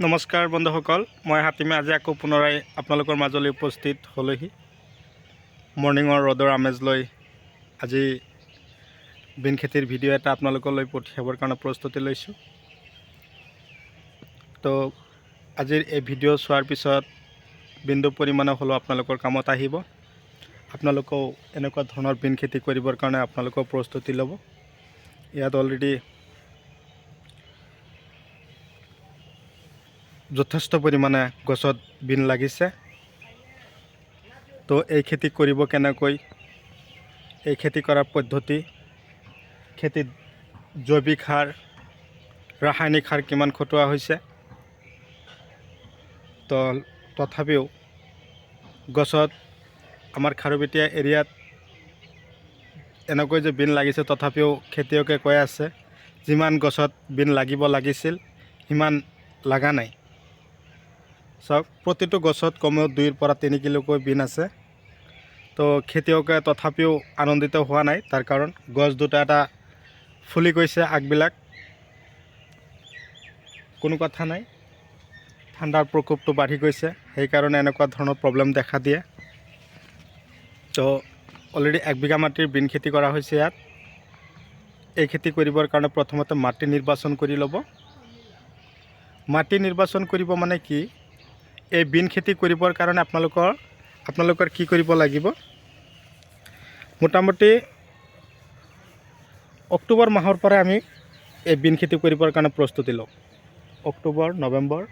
নমস্কাৰ বন্ধুসকল, মই হাতীমে আজি আকৌ পুনৰাই আপোনালোকৰ মাজলৈ উপস্থিত হ'লোহি। মৰ্ণিঙৰ ৰ'দৰ আমেজ লৈ আজি বিন খেতিৰ ভিডিঅ' এটা আপোনালোকলৈ পঠিয়াবৰ কাৰণে প্ৰস্তুতি লৈছোঁ। তো আজিৰ এই ভিডিঅ' চোৱাৰ পিছত বিন্দু পৰিমাণে হ'লেও আপোনালোকৰ কামত আহিব। আপোনালোকেও এনেকুৱা ধৰণৰ বিন খেতি কৰিবৰ কাৰণে আপোনালোকেও প্ৰস্তুতি ল'ব। ইয়াত অলৰেডি যথেষ্ট পৰিমাণে গছত বিন লাগিছে। তো এই খেতি কৰিব কেনেকৈ, এই খেতি কৰাৰ পদ্ধতি, খেতিত জৈৱিক সাৰ ৰাসায়নিক সাৰ কিমান খটোৱা হৈছে, তো তথাপিও গছত আমাৰ খাৰুপেটীয়া এৰিয়াত এনেকৈ যে বিন লাগিছে, তথাপিও খেতিয়কে কৈ আছে যিমান গছত বিন লাগিব লাগিছিল সিমান লগা নাই। চাওক, প্ৰতিটো গছত কমেও 2 পৰা 3 কিলোকৈ বিন আছে। তো খেতিয়কে তথাপিও আনন্দিত হোৱা নাই, তাৰ কাৰণ গছ দুটা এটা ফুলি গৈছে, আগবিলাক কোনো কথা নাই, ঠাণ্ডাৰ প্ৰকোপটো বাঢ়ি গৈছে, সেইকাৰণে এনেকুৱা ধৰণৰ প্ৰব্লেম দেখা দিয়ে। তো অলৰেডি 1 বিঘা মাটিৰ বিন খেতি কৰা হৈছে। ইয়াত এই খেতি কৰিবৰ কাৰণে প্ৰথমতে মাটি নিৰ্বাচন কৰি ল'ব। মাটি নিৰ্বাচন কৰিব মানে কি, এই বিন খেতি কৰিবৰ কাৰণে আপোনালোকৰ কি কৰিব লাগিব, মোটামুটি অক্টোবৰ মাহৰ পৰা আমি এই বিন খেতি কৰিবৰ কাৰণে প্ৰস্তুতি লওঁ। অক্টোবৰ, নৱেম্বৰ,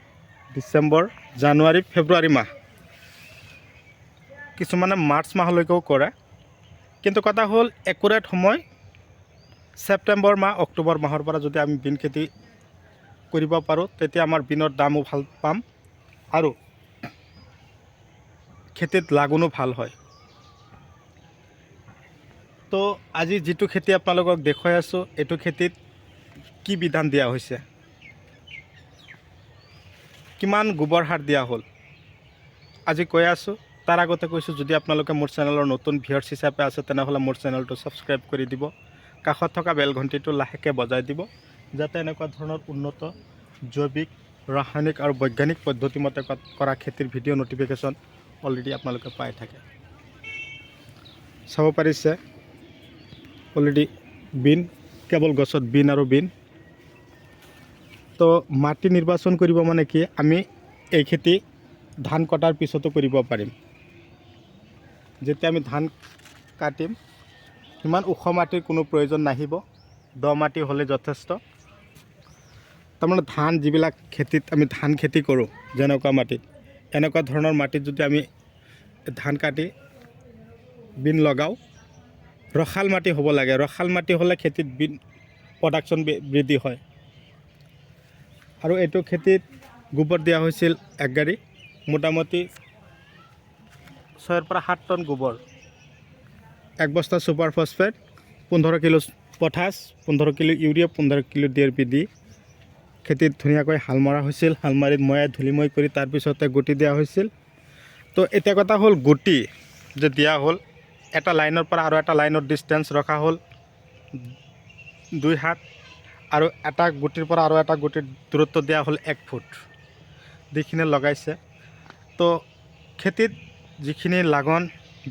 ডিচেম্বৰ, জানুৱাৰী, ফেব্ৰুৱাৰী মাহ, কিছুমানে মাৰ্চ মাহলৈকেও কৰে। কিন্তু কথা হ'ল একুৰেট সময় ছেপ্টেম্বৰ মাহ, অক্টোবৰ মাহৰ পৰা যদি আমি বিন খেতি কৰিব পাৰোঁ, তেতিয়া আমাৰ বিনৰ দামো ভাল পাম আৰু খেতিত লাগুনো ভাল হয়। তো আজি যিটো খেতি আপোনালোকক দেখুৱাই আছোঁ, এইটো খেতিত কি বিধান দিয়া হৈছে, কিমান গোবৰ সাৰ দিয়া হ'ল, আজি কৈ আছোঁ। তাৰ আগতে কৈছোঁ, যদি আপোনালোকে মোৰ চেনেলৰ নতুন ভিউৱাৰ্ছ হিচাপে আছে, তেনেহ'লে মোৰ চেনেলটো ছাবস্ক্ৰাইব কৰি দিব, কাষত থকা বেল ঘণ্টিটো লাহেকৈ বজাই দিব, যাতে এনেকুৱা ধৰণৰ উন্নত জৈৱিক, ৰাসায়নিক আৰু বৈজ্ঞানিক পদ্ধতিমতে কৰা খেতিৰ ভিডিঅ' ন'টিফিকেশ্যন অলৰেডি আপোনালোকে পাই থাকে। চাব পাৰিছে অলৰেডি বিন, কেৱল গছত বিন আৰু বিন। তো মাটি নিৰ্বাচন কৰিব মানে কি, আমি এই খেতি ধান কটাৰ পিছতো কৰিব পাৰিম। যেতিয়া আমি ধান কাটিম, সিমান ওখ মাটিৰ কোনো প্ৰয়োজন নাহিব, দ মাটি হ'লে যথেষ্ট। তাৰমানে ধান যিবিলাক খেতিত আমি ধান খেতি কৰোঁ, যেনেকুৱা মাটিত, এনেকুৱা ধৰণৰ মাটিত যদি আমি ধান কাটি বিন লগাওঁ, ৰসাল মাটি হ'ব লাগে। ৰসাল মাটি হ'লে খেতিত বিন প্ৰডাকশ্যন বৃদ্ধি হয়। আৰু এইটো খেতিত গোবৰ দিয়া হৈছিল 1 গাড়ী, মোটামুটি 6 পৰা 7 টন গোবৰ, 1 বস্তা super phosphate, 15 kilo potash, 15 kilo urea, 15 kilo DAP দি খেতিত ধুনীয়াকৈ হাল মৰা হৈছিল। হাল মাৰি ময়াই ধূলিময় কৰি তাৰপিছতে গুটি দিয়া হৈছিল। তো এতিয়া কথা হ'ল, গুটি যে দিয়া হ'ল, এটা লাইনৰ পৰা আৰু এটা লাইনৰ ডিষ্টেঞ্চ ৰখা হ'ল 2 হাত, আৰু এটা গুটিৰ পৰা আৰু এটা গুটিৰ দূৰত্ব দিয়া হ'ল 1 ফুট যিখিনি লগাইছে। তো খেতিত যিখিনি লাগন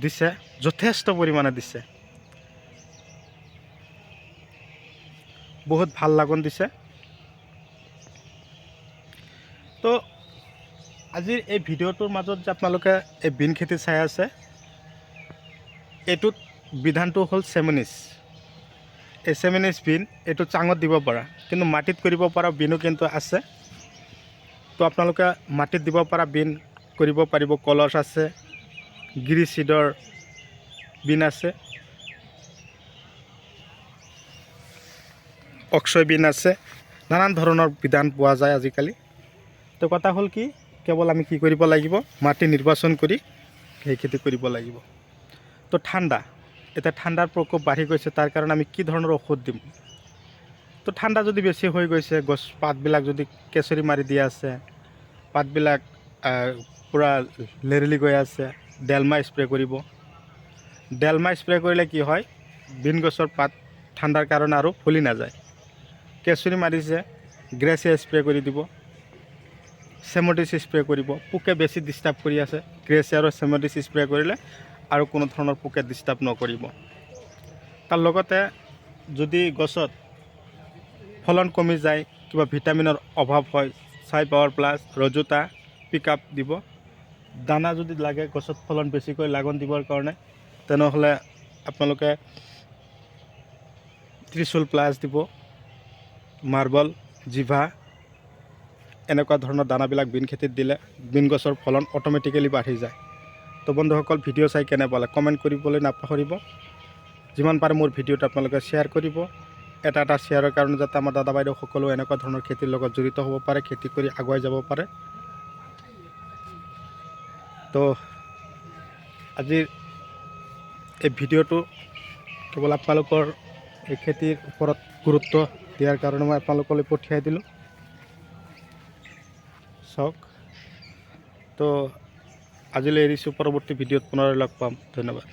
দিছে, যথেষ্ট পৰিমাণে দিছে, বহুত ভাল লাগন দিছে। তো আজিৰ এই ভিডিঅ'টোৰ মাজত যে আপোনালোকে এই বিন খেতি চাই আছে, এইটোত বিধানটো হ'ল চেমনিছ। এই চেমনিছ বিন, এইটো চাঙত দিব পৰা, কিন্তু মাটিত কৰিব পৰা বিনো কিন্তু আছে। তো আপোনালোকে মাটিত দিব পৰা বিন কৰিব পাৰিব। কলচ আছে, গিৰি চিডৰ বিন আছে, অক্ষয় বিন আছে, নানান ধৰণৰ বিধান পোৱা যায় আজিকালি। তো কথা হ'ল কি, কেৱল আমি কি কৰিব লাগিব, মাটি নিৰ্বাচন কৰি সেই খেতি কৰিব লাগিব। তো এতিয়া ঠাণ্ডাৰ প্ৰকোপ বাঢ়ি গৈছে, তাৰ কাৰণে আমি কি ধৰণৰ ঔষধ দিম। তো ঠাণ্ডা যদি বেছি হৈ গৈছে, গছ পাতবিলাক যদি কেঁচৰি মাৰি দিয়া আছে, পাতবিলাক পূৰা লেৰেলি গৈ আছে, ডেলমা স্প্ৰে কৰিব। ডেলমা স্প্ৰে কৰিলে কি হয়, বিন গছৰ পাত ঠাণ্ডাৰ কাৰণে আৰু ফুলি নাযায়। কেঁচৰি মাৰিছে, গ্ৰেচিয়া স্প্ৰে কৰি দিব। চেমডিছ স্প্ৰে কৰিব। পোকে বেছি ডিষ্টাৰ্ব কৰি আছে, গ্ৰেচিয়াৰ আৰু চেমডিছ স্প্ৰে কৰিলে আৰু কোনো ধৰণৰ পোকে ডিষ্টাৰ্ব নকৰিব। তাৰ লগতে যদি গছত ফলন কমি যায়, কিবা ভিটামিনৰ অভাৱ হয়, চাই পাৱাৰ প্লাছ ৰজোটা পিক আপ দিব। দানা যদি লাগে গছত ফলন বেছিকৈ লাগন দিবৰ কাৰণে, তেনেহ'লে আপোনালোকে ত্ৰিশূল প্লাছ দিব, মাৰ্বল, জিভা এনেকুৱা ধৰণৰ দানাবিলাক বিন খেতিত দিলে বিন গছৰ ফলন অট'মেটিকেলি বাঢ়ি যায়। তো বন্ধুসকল, ভিডিঅ' চাই কেনে পালে কমেণ্ট কৰিবলৈ নাপাহৰিব। যিমান পাৰে মোৰ ভিডিঅ'টো আপোনালোকে শ্বেয়াৰ কৰিব। এটা শ্বেয়াৰৰ কাৰণে যাতে আমাৰ দাদা বাইদেউ সকলো এনেকুৱা ধৰণৰ খেতিৰ লগত জড়িত হ'ব পাৰে, খেতি কৰি আগুৱাই যাব পাৰে। তো আজিৰ এই ভিডিঅ'টো কেৱল আপোনালোকৰ এই খেতিৰ ওপৰত গুৰুত্ব দিয়াৰ কাৰণে মই আপোনালোকলৈ পঠিয়াই দিলোঁ। চাওক, তো আজিলৈ এৰিছোঁ, পৰৱৰ্তী ভিডিঅ'ত পুনৰ লগ পাম। ধন্যবাদ।